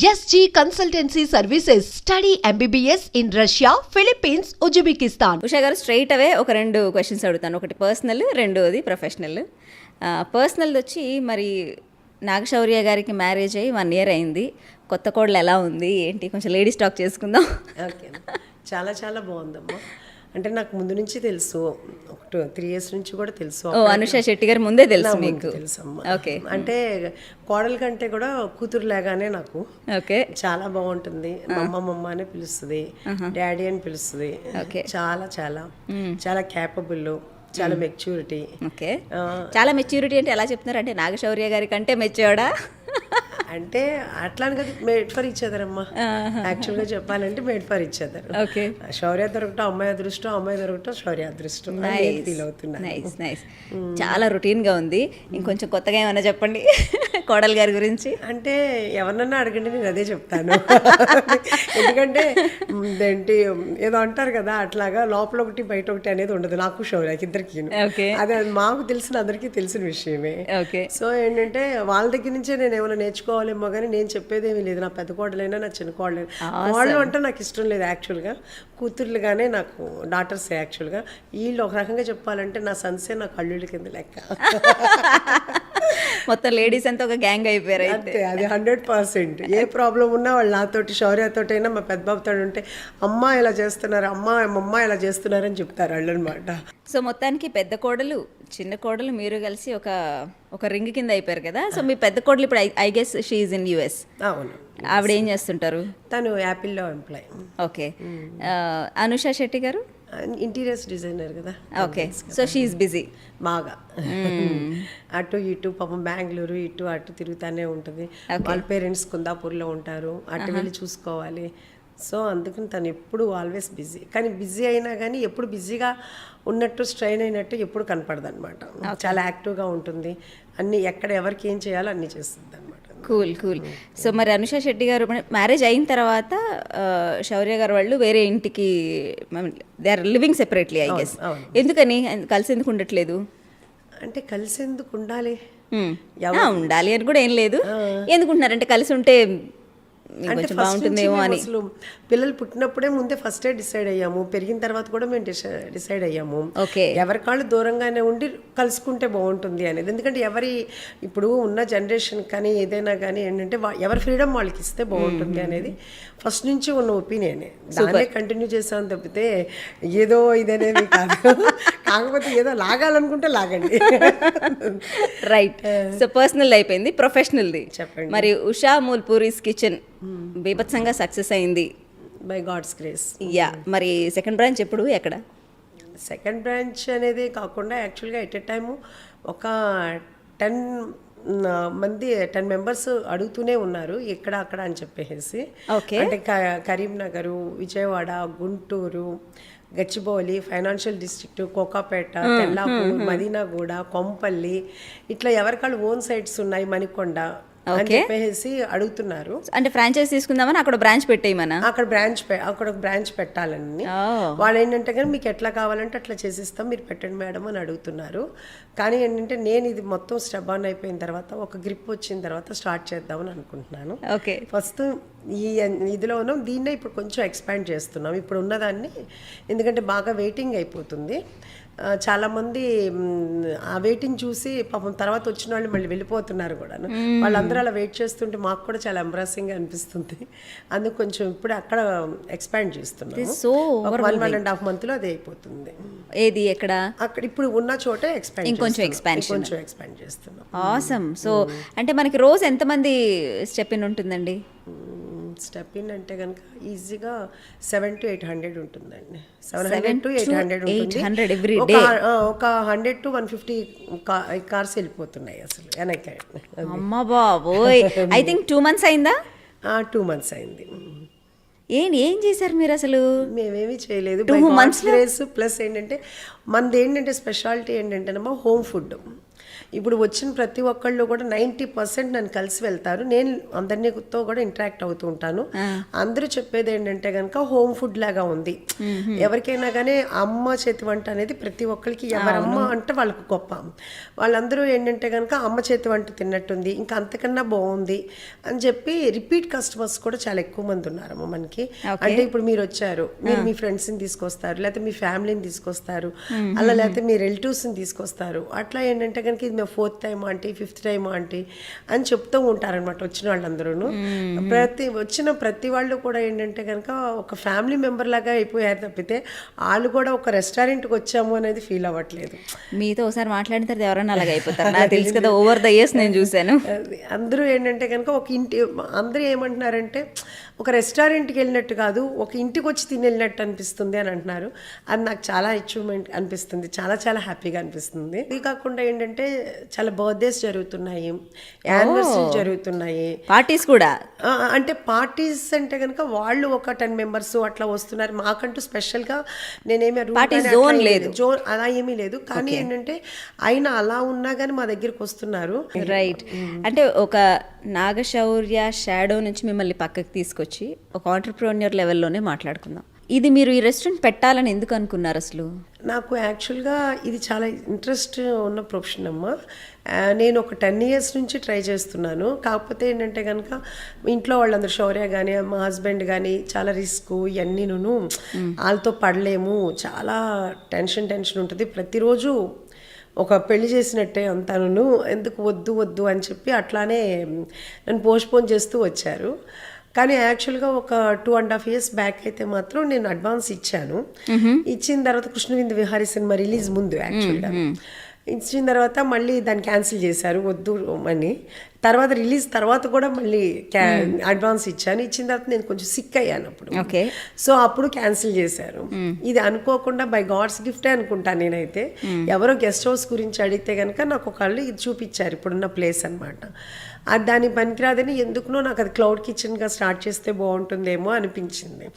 SG Consultancy Services. Study MBBS in Russia, Philippines, Uzbekistan. Usha గారు straight అవే ఒక 2 questions అడుగుతాను. ఒకటి పర్సనల్, రెండోది ప్రొఫెషనల్. పర్సనల్ వచ్చి మరి నాగశౌర్య గారికి మ్యారేజ్ అయ్యి 1 year అయింది. కొత్త కోడలు ఎలా ఉంది ఏంటి, కొంచెం లేడీస్ టాక్ చేసుకుందాం. ఓకే, చాలా చాలా బాగుందమ్మా. అంటే నాకు ముందు నుంచి తెలుసు, ఒక 3 years నుంచి కూడా తెలుసు. అనుష శెట్టి గారు ముందే తెలుసు మీకు? తెలుసమ్మా. ఓకే, అంటే కోడల కంటే కూడా కూతురు లాగానే నాకు. ఓకే, చాలా బాగుంటుంది. మమ్మ అనే పిలుస్తుంది, డాడీ అని పిలుస్తుంది. చాలా చాలా చాలా క్యాపబుల్, చాలా మెచ్యూరిటీ. ఓకే, చాలా మెచ్యూరిటీ అంటే ఎలా చెప్తున్నారు? అంటే నాగశౌర్య గారి కంటే మెచ్యూర్డా? అంటే అట్లానే కదా, మేడ్ ఫర్ ఈచ్ అదర్ అమ్మా. యాక్చువల్గా చెప్పాలంటే made for each other. Okay, Shaurya దొరకటం అమ్మాయి అదృష్టం, అమ్మాయి దొరకటం శౌర్య అదృష్టం. ఫీల్ అవుతున్నాను. Nice nice. చాలా రొటీన్గా ఉంది. ఇంకొంచెం కొత్తగా ఏమైనా చెప్పండి కోడలు గారి గురించి. అంటే ఎవరినన్నా అడగండి, నేను అదే చెప్తాను. ఎందుకంటే ఏంటి ఏదో అంటారు కదా, అట్లాగా లోపల ఒకటి బయట ఒకటి అనేది ఉండదు నాకు శౌర్యకి ఇద్దరికి. అదే మాకు తెలిసిన అందరికీ తెలిసిన విషయమే. సో ఏంటంటే వాళ్ళ దగ్గర నుంచే నేను ఏమైనా నేర్చుకోవాలేమో కానీ నేను చెప్పేదేమీ లేదు. నా పెద్ద కోడలైనా నా చిన్న కోడలైనా, కోడలు అంటే నాకు ఇష్టం లేదు యాక్చువల్గా. కూతుర్లుగానే నాకు డాటర్స్ యాక్చువల్గా. వీళ్ళు ఒక రకంగా చెప్పాలంటే నా సన్సే నా కళ్ళుళ్ళ కింద లెక్క. మొత్తం లేడీస్ అంతా ఒక గ్యాంగ్ అయిపోయారు. అంతే, అది 100%. ఏ ప్రాబ్లం ఉన్నా వాళ్ళు నాతోటి శౌర్యతోటైనా మా పెద్ద బాబుతో ఉంటే అమ్మ ఇలా చేస్తున్నారు, అమ్మ ఇలా చేస్తున్నారు అని చెప్తారు వాళ్ళు అనమాట. సో మొత్తానికి పెద్ద కోడలు చిన్న కోడలు మీరు కలిసి ఒక రింగ్ కింద అయిపోయారు కదా. సో మీ పెద్ద కోడలు ఇప్పుడు I guess she is in US. అవును. ఆవిడ ఏం చేస్తుంటారు? తను యాపిల్లో ఎంప్లాయ్. ఓకే. అనుష శెట్టి గారు ఇంటీరియర్స్ డిజైనర్ కదా. ఓకే, సో షీఈస్ బిజీ బాగా. అటు ఇటు పాపం బెంగళూరు ఇటు అటు తిరుగుతానే ఉంటుంది. వాళ్ళ పేరెంట్స్ కుందాపూర్లో ఉంటారు, అటు వెళ్ళి చూసుకోవాలి. సో అందుకని తను ఎప్పుడు ఆల్వేస్ బిజీ. కానీ బిజీ అయినా కానీ ఎప్పుడు బిజీగా ఉన్నట్టు స్ట్రైన్ అయినట్టు ఎప్పుడు కనపడదు అనమాట. చాలా యాక్టివ్గా ఉంటుంది. అన్ని ఎక్కడ ఎవరికి ఏం చేయాలో అన్నీ చేస్తుంది అనమాట. కూల్. సో మరి అనుష శెట్టి గారు మ్యారేజ్ అయిన తర్వాత శౌర్య గారు వాళ్ళు వేరే ఇంటికి, they are living separately I guess. ఎందుకని కలిసి ఎందుకు ఉండట్లేదు? అంటే కలిసి ఎందుకు ఉండాలి అని కూడా ఏం లేదు. ఎందుకుంటున్నారంటే కలిసి ఉంటే అంటే బాగుంటుందేమో అని. అసలు పిల్లలు పుట్టినప్పుడే ముందే ఫస్టే డిసైడ్ అయ్యాము, పెరిగిన తర్వాత కూడా మేము డిసైడ్ అయ్యాము. ఎవరి కాళ్ళు దూరంగానే ఉండి కలుసుకుంటే బాగుంటుంది అనేది. ఎందుకంటే ఇప్పుడు ఉన్న జనరేషన్ కానీ ఏదైనా కానీ ఏంటంటే ఎవరి ఫ్రీడమ్ వాళ్ళకి ఇస్తే బాగుంటుంది అనేది ఫస్ట్ నుంచి ఉన్న ఒపీనియనే. దాన్నే కంటిన్యూ చేసామని తప్పితే ఏదో ఇదనేది కాదు. కాకపోతే ఏదో లాగాలనుకుంటే లాగండి. రైట్. సో పర్సనల్ అయిపోయింది, ప్రొఫెషనల్ది చెప్పండి. మరి ఉషా మూల్పూరీస్ కిచెన్ బీభత్సంగా సక్సెస్ అయింది బై గాడ్స్ గ్రేస్. యా, మరి సెకండ్ బ్రాంచ్ ఎప్పుడు, ఎక్కడ? సెకండ్ బ్రాంచ్ అనేది కాకుండా యాక్చువల్గా ఎట్ ఎ టైము ఒక 10 members అడుగుతూనే ఉన్నారు ఎక్కడ అక్కడ అని చెప్పేసి. అంటే కరీంనగర్, విజయవాడ, గుంటూరు, గచ్చిబౌలి, ఫైనాన్షియల్ డిస్ట్రిక్ట్, కోకాపేట, తెల్లాపూర్, మదీనాగూడ, కొంపల్లి, ఇట్లా ఎవరికాళ్ళు ఓన్ సైట్స్ ఉన్నాయి, మణికొండ అని చెప్పేసి అడుగుతున్నారు. అంటే ఫ్రాంచైజ్ తీసుకుందామని అక్కడ బ్రాంచ్ పెట్టేయమన్నా? అక్కడ బ్రాంచ్ పెట్టాలని. వాళ్ళు ఏంటంటే కానీ మీకు ఎట్లా కావాలంటే అట్లా చేసిస్తాం, మీరు పెట్టండి మేడం అని అడుగుతున్నారు. కానీ ఏంటంటే నేను ఇది మొత్తం స్టెప్ ఆన్ అయిపోయిన తర్వాత, ఒక గ్రిప్ వచ్చిన తర్వాత స్టార్ట్ చేద్దామని అనుకుంటున్నాను. ఫస్ట్ ఇదిలో ఉన్నాం, దీన్నే ఇప్పుడు కొంచెం ఎక్స్పాండ్ చేస్తున్నాం ఇప్పుడు ఉన్నదాన్ని. ఎందుకంటే బాగా వెయిటింగ్ అయిపోతుంది. చాలామంది ఆ వెయిటింగ్ చూసి పాపం తర్వాత వచ్చిన వాళ్ళు మళ్ళీ వెళ్ళిపోతున్నారు కూడా. వాళ్ళందరూ అలా వెయిట్ చేస్తుంటే మాకు కూడా చాలా ఎంబ్రాసింగ్గా అనిపిస్తుంది. అందుకు కొంచెం ఇప్పుడు అక్కడ ఎక్స్పాండ్ చేస్తున్నాం. 1.5 monthలో అది అయిపోతుంది. ఏది ఎక్కడ? అక్కడ ఇప్పుడు ఉన్న చోట కొంచెం ఎక్స్పాండ్ చేస్తున్నాం. ఆసమ్. సో అంటే మనకి రోజు ఎంతమంది స్టెప్ ఇన్ ఉంటుందండి? స్టెప్ ఇన్ అంటే కనుక ఈజీగా 700 to 800 ఉంటుందండి. 700 to 800 ఎవ్రీ డే. ఒక 100 to 150 కార్స్ వెళ్ళిపోతున్నాయి అసలు వెనక్కి. అమ్మ బాబోయ్. ఐ థింక్ 2 months అయిందా? 2 months అయింది. ఏం చేశారు మీరు అసలు? మేమేమీ చేయలేదు. 2 months గ్రేస్ ప్లస్ ఏంటంటే మనది ఏంటంటే స్పెషాలిటీ ఏంటంటేనమ్మా హోమ్ ఫుడ్. ఇప్పుడు వచ్చిన ప్రతి ఒక్కళ్ళు కూడా 90% నన్ను కలిసి వెళ్తారు. నేను అందరితో కూడా ఇంటరాక్ట్ అవుతూ ఉంటాను. అందరూ చెప్పేది ఏంటంటే కనుక హోమ్ ఫుడ్ లాగా ఉంది. ఎవరికైనా కానీ అమ్మ చేతి వంట అనేది ప్రతి ఒక్కరికి, ఎవరమ్మ అంటే వాళ్ళకు గొప్ప. వాళ్ళందరూ ఏంటంటే కనుక అమ్మ చేతి వంట తిన్నట్టుంది, ఇంకా అంతకన్నా బాగుంది అని చెప్పి రిపీట్ కస్టమర్స్ కూడా చాలా ఎక్కువ మంది ఉన్నారమ్మ మనకి. అంటే ఇప్పుడు మీరు వచ్చారు, మీరు మీ ఫ్రెండ్స్ని తీసుకొస్తారు, లేకపోతే మీ ఫ్యామిలీని తీసుకొస్తారు, అలా లేకపోతే మీ రిలేటివ్స్ని తీసుకొస్తారు. అట్లా ఏంటంటే కనుక ఇది మేము 4th time aunty, 5th time aunty అని చెప్తూ ఉంటారనమాట వచ్చిన వాళ్ళందరూ. వచ్చిన ప్రతి వాళ్ళు కూడా ఏంటంటే కనుక ఒక ఫ్యామిలీ మెంబర్ లాగా అయిపోయారు తప్పితే వాళ్ళు కూడా ఒక రెస్టారెంట్కి వచ్చాము అనేది ఫీల్ అవ్వట్లేదు. మీతో ఒకసారి మాట్లాడిన తర్వాత ఎవరైనా అలాగే అయిపోతారు, నాకు తెలుసు కదా, ఓవర్ ద ఇయర్స్ నేను చూశాను. అందరూ ఏంటంటే కనుక ఒక ఇంటి, అందరూ ఏమంటున్నారంటే ఒక రెస్టారెంట్కి వెళ్ళినట్టు కాదు, ఒక ఇంటికి వచ్చి తిని వెళ్ళినట్టు అనిపిస్తుంది అని అంటున్నారు. అది నాకు చాలా అచీవ్మెంట్ అనిపిస్తుంది, చాలా చాలా హ్యాపీగా అనిపిస్తుంది. ఇది కాకుండా ఏంటంటే చాలా బర్త్డేస్ జరుగుతున్నాయి, యానివర్సరీ జరుగుతున్నాయి, పార్టీస్ కూడా. అంటే పార్టీస్ అంటే కనుక వాళ్ళు ఒక 10 మెంబర్స్ అట్లా వస్తున్నారు. మాకంటూ స్పెషల్గా నేనేమి జోన్ లేదు, జోన్ అలా ఏమీ లేదు. కానీ ఏంటంటే అయినా అలా ఉన్నా కానీ మా దగ్గరికి వస్తున్నారు. రైట్. అంటే ఒక నాగశౌర్య షాడో నుంచి మిమ్మల్ని పక్కకి తీసుకొచ్చి ఒక ఆంటర్ప్రెన్యూర్ లెవెల్లోనే మాట్లాడుకుందాం. ఇది మీరు ఈ రెస్టారెంట్ పెట్టాలని ఎందుకు అనుకున్నారు అసలు? నాకు యాక్చువల్గా ఇది చాలా ఇంట్రెస్ట్ ఉన్న ప్రొఫెషన్ అమ్మ. నేను ఒక 10 years నుంచి ట్రై చేస్తున్నాను. కాకపోతే ఏంటంటే కనుక ఇంట్లో వాళ్ళందరూ, శౌర్య కానీ మా హస్బెండ్ కానీ చాలా రిస్క్ ఇవన్నీను, వాళ్ళతో పడలేము, చాలా టెన్షన్ ఉంటుంది ప్రతిరోజు. ఒక పెళ్లి చేసినట్టే అంతాను, ఎందుకు వద్దు అని చెప్పి అట్లానే నన్ను పోస్ట్పోన్ చేస్తూ వచ్చారు. కానీ యాక్చువల్గా ఒక 2.5 years బ్యాక్ అయితే మాత్రం నేను అడ్వాన్స్ ఇచ్చాను. ఇచ్చిన తర్వాత కృష్ణవిందు విహారీ సినిమా రిలీజ్ ముందు యాక్చువల్గా ఇచ్చిన తర్వాత మళ్ళీ దాన్ని క్యాన్సిల్ చేశారు, వద్దు అని. తర్వాత రిలీజ్ తర్వాత కూడా మళ్ళీ అడ్వాన్స్ ఇచ్చాను. ఇచ్చిన తర్వాత నేను కొంచెం సిక్ అయ్యాను అప్పుడు. సో అప్పుడు క్యాన్సిల్ చేశారు. ఇది అనుకోకుండా బై గాడ్స్ గిఫ్టే అనుకుంటాను నేనైతే. ఎవరో గెస్ట్ హౌస్ గురించి అడిగితే కనుక నాకు ఒకళ్ళు ఇది చూపించారు, ఇప్పుడున్న ప్లేస్ అనమాట. అది దాని పనికిరాదని ఎందుకునో నాకు అది క్లౌడ్ కిచెన్గా స్టార్ట్ చేస్తే బాగుంటుందేమో అనిపించింది.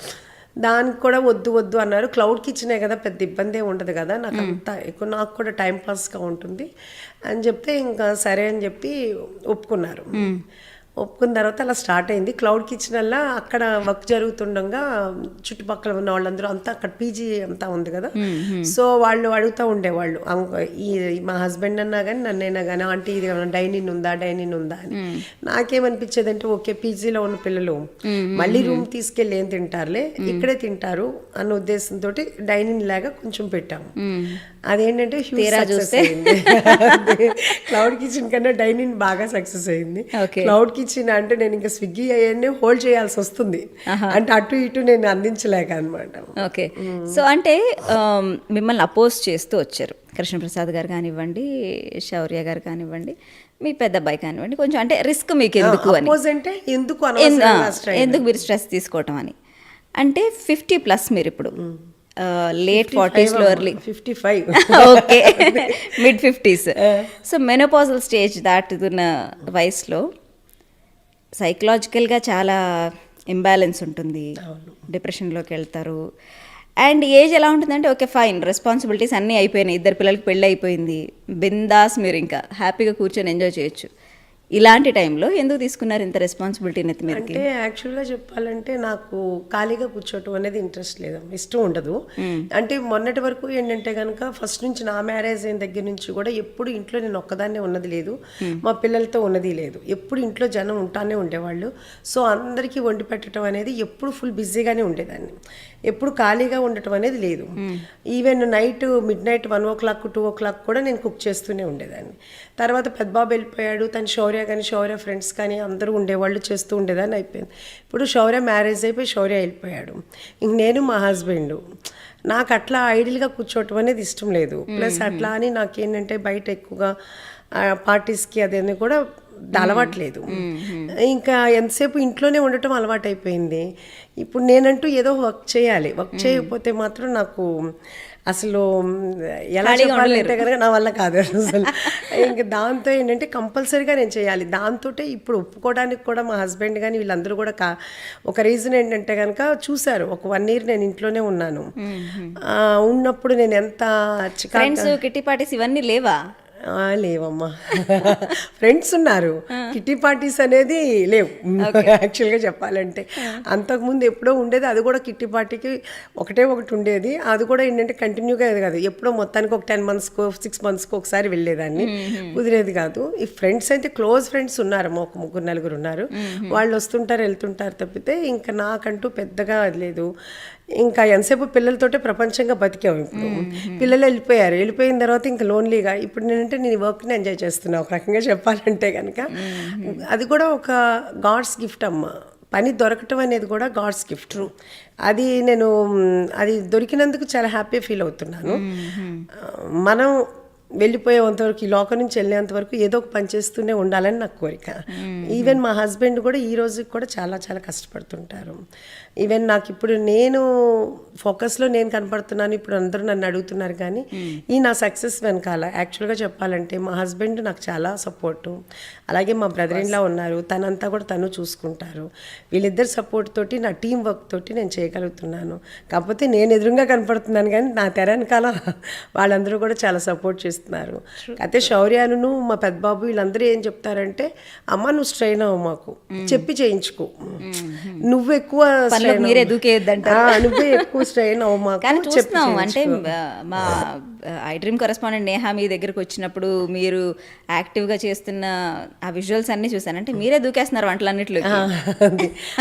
దానికి కూడా వద్దు అన్నారు. క్లౌడ్ కిచెనే కదా, పెద్ద ఇబ్బంది ఉండదు కదా, నాకు అంతా ఎక్కువ, నాకు కూడా టైంపాస్గా ఉంటుంది అని చెప్తే ఇంకా సరే అని చెప్పి ఒప్పుకున్నారు. ఒప్పుకున్న తర్వాత అలా స్టార్ట్ అయింది. క్లౌడ్ కిచెన్ వల్ల అక్కడ వర్క్ జరుగుతుండగా చుట్టుపక్కల ఉన్న వాళ్ళందరూ అంతా అక్కడ పీజీ అంతా ఉంది కదా, సో వాళ్ళు అడుగుతూ ఉండేవాళ్ళు, ఈ మా హస్బెండ్ అన్నా కానీ నన్నైనా కానీ, ఆంటీ ఇది డైనింగ్ ఉందా అని. నాకేమనిపించేది అంటే ఓకే, పీజీలో ఉన్న పిల్లలు మళ్ళీ రూమ్ తీసుకెళ్ళి ఏం తింటారులే, ఇక్కడే తింటారు అన్న ఉద్దేశంతో డైనింగ్ లాగా కొంచెం పెట్టాము. అదేంటంటే క్లౌడ్ కిచెన్ కన్నా డైనింగ్ బాగా సక్సెస్ అయింది. క్లౌడ్ కిచెన్ అంటే నేను ఇంకా స్విగ్గీ అవన్నీ హోల్డ్ చేయాల్సి వస్తుంది, అంటే అటు ఇటు నేను అందించలేక అనమాట. ఓకే. సో అంటే మిమ్మల్ని అపోజ్ చేస్తూ వచ్చారు కృష్ణప్రసాద్ గారు కానివ్వండి, శౌర్య గారు కానివ్వండి, మీ పెద్ద అబ్బాయి కానివ్వండి. కొంచెం అంటే రిస్క్ మీకు ఎందుకు అని, ఎందుకు మీరు స్ట్రెస్ తీసుకోవటం అని. అంటే 50+ మీరు ఇప్పుడు లేట్ 40s లో early 55, okay, mid 50s. So menopausal stage దాటుతున్న వయసులో సైకలాజికల్గా చాలా ఇంబ్యాలెన్స్ ఉంటుంది, డిప్రెషన్లోకి వెళ్తారు. అండ్ ఏజ్ ఎలా ఉంటుందంటే ఓకే ఫైన్, రెస్పాన్సిబిలిటీస్ అన్నీ అయిపోయినాయి, 2 పిల్లలకి పెళ్ళి అయిపోయింది, బిందాస్ మీరు ఇంకా హ్యాపీగా కూర్చొని ఎంజాయ్ చేయొచ్చు. ఇలాంటి టైంలో ఎందుకు తీసుకున్నారు ఇంత రెస్పాన్సిబిలిటీ నెత్తి మీద? అంటే యాక్చువల్గా చెప్పాలంటే నాకు ఖాళీగా కూర్చోవటం అనేది ఇంట్రెస్ట్ లేదు, ఇష్టం ఉండదు. అంటే మొన్నటి వరకు ఏంటంటే కనుక ఫస్ట్ నుంచి నా మ్యారేజ్ అయిన దగ్గర నుంచి కూడా ఎప్పుడు ఇంట్లో నేను ఒక్కదాన్నే ఉన్నది లేదు, మా పిల్లలతో ఉన్నది లేదు, ఎప్పుడు ఇంట్లో జనం ఉంటానే ఉండేవాళ్ళు. సో అందరికీ వండి పెట్టడం అనేది ఎప్పుడు ఫుల్ బిజీగానే ఉండేదాన్ని, ఎప్పుడు ఖాళీగా ఉండటం అనేది లేదు. Even night midnight 1 o'clock 2 o'clock కూడా నేను కుక్ చేస్తూనే ఉండేదాన్ని. తర్వాత పెద్దబాబు వెళ్ళిపోయాడు, తను శౌర్య కానీ శౌర్య ఫ్రెండ్స్ కానీ అందరూ ఉండేవాళ్ళు, చేస్తూ ఉండేదాన్ని. అయిపోయింది. ఇప్పుడు శౌర్య మ్యారేజ్ అయిపోయి శౌర్య వెళ్ళిపోయాడు, ఇంక నేను మా హస్బెండ్. నాకు అట్లా ఐడియల్గా కూర్చోవటం అనేది ఇష్టం లేదు. ప్లస్ అట్లా అని నాకేంటంటే బయట ఎక్కువగా పార్టీస్కి అదేమి కూడా అలవాట్లేదు. ఇంకా ఎంతసేపు ఇంట్లోనే ఉండటం అలవాటు అయిపోయింది. ఇప్పుడు నేనంటూ ఏదో వర్క్ చేయాలి, వర్క్ చేయకపోతే మాత్రం నాకు అసలు ఎలా చెప్పాలంటే కనుక నా వల్ల కాదు అసలు. ఇంకా దాంతో ఏంటంటే కంపల్సరీగా నేను చేయాలి. దాంతో ఇప్పుడు ఒప్పుకోవడానికి కూడా మా హస్బెండ్ కానీ వీళ్ళందరూ కూడా ఒక రీజన్ ఏంటంటే కనుక చూశారు, ఒక 1 year నేను ఇంట్లోనే ఉన్నాను. ఉన్నప్పుడు నేను ఎంత కిట్టి పార్టీస్ ఇవన్నీ లేవా? లేవమ్మా. ఫ్రెండ్స్ ఉన్నారు, కిట్టి పార్టీస్ అనేది లేవు యాక్చువల్గా చెప్పాలంటే. అంతకుముందు ఎప్పుడో ఉండేది, అది కూడా కిట్టి పార్టీకి ఒకటి ఉండేది. అది కూడా ఏంటంటే కంటిన్యూగా కాదు, ఎప్పుడో మొత్తానికి ఒక 10 monthsకో 6 monthsకో ఒకసారి వెళ్ళేదాన్ని, కుదిరేది కాదు. ఈ ఫ్రెండ్స్ అయితే క్లోజ్ ఫ్రెండ్స్ ఉన్నారమ్మా, ఒక 3-4 ఉన్నారు. వాళ్ళు వస్తుంటారు వెళ్తుంటారు తప్పితే ఇంకా నాకంటూ పెద్దగా అది లేదు. ఇంకా ఎంతసేపు పిల్లలతోటే ప్రపంచంగా బతికాము. ఇప్పుడు పిల్లలు వెళ్ళిపోయిన తర్వాత ఇంకా లోన్లీగా ఇప్పుడు నేను వర్క్ని ఎంజాయ్ చేస్తున్నా ఒక రకంగా చెప్పాలంటే కనుక. అది కూడా ఒక గాడ్స్ గిఫ్ట్ అమ్మ. పని దొరకటం అనేది కూడా గాడ్స్ గిఫ్ట్. అది నేను అది దొరికినందుకు చాలా హ్యాపీ ఫీల్ అవుతున్నాను. మనం వెళ్ళిపోయేంతవరకు, ఈ లోకం నుంచి వెళ్ళేంత వరకు ఏదో ఒక పని చేస్తూనే ఉండాలని నాకు కోరిక. ఈవెన్ మా హస్బెండ్ కూడా ఈ రోజుకి కూడా చాలా చాలా కష్టపడుతుంటారు. ఈవెన్ నాకు ఇప్పుడు నేను ఫోకస్లో నేను కనపడుతున్నాను, ఇప్పుడు అందరూ నన్ను అడుగుతున్నారు. కానీ ఈ నా సక్సెస్ వెనకాల యాక్చువల్గా చెప్పాలంటే మా హస్బెండ్ నాకు చాలా సపోర్టు, అలాగే మా బ్రదర్ ఇన్ లా ఉన్నారు, తనంతా కూడా తను చూసుకుంటారు. వీళ్ళిద్దరు సపోర్ట్ తోటి, నా టీం వర్క్ తోటి నేను చేయగలుగుతున్నాను. కాకపోతే నేను ఎదురుగా కనపడుతున్నాను కానీ నా తెర వెనకాల వాళ్ళందరూ కూడా చాలా సపోర్ట్ చేస్తున్నారు. అయితే శౌర్యాను మా పెద్ద బాబు వీళ్ళందరూ ఏం చెప్తారంటే, అమ్మ నువ్వు స్ట్రెయిన్ అవ్వ, మాకు చెప్పి చేయించుకో, నువ్వు ఎక్కువ మీరే దూకేయద్దంటారు, నువ్వే ఎక్కువ స్ట్రెయిన్ అవ్వ మాకు. కానీ చూస్తున్నాం అంటే మా ఐ డ్రీమ్ కరెస్పాండెంట్ నేహా మీ దగ్గరికి వచ్చినప్పుడు మీరు యాక్టివ్గా చేస్తున్న ఆ విజువల్స్ అన్ని చూసాను. అంటే మీరే దూకేస్తున్నారు వంటలన్నిట్లో.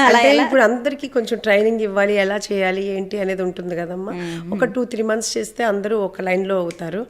అంటే ఇప్పుడు అందరికీ కొంచెం ట్రైనింగ్ ఇవ్వాలి, ఎలా చేయాలి ఏంటి అనేది ఉంటుంది కదమ్మా. ఒక 2-3 months చేస్తే అందరూ ఒక లైన్లో అవుతారు.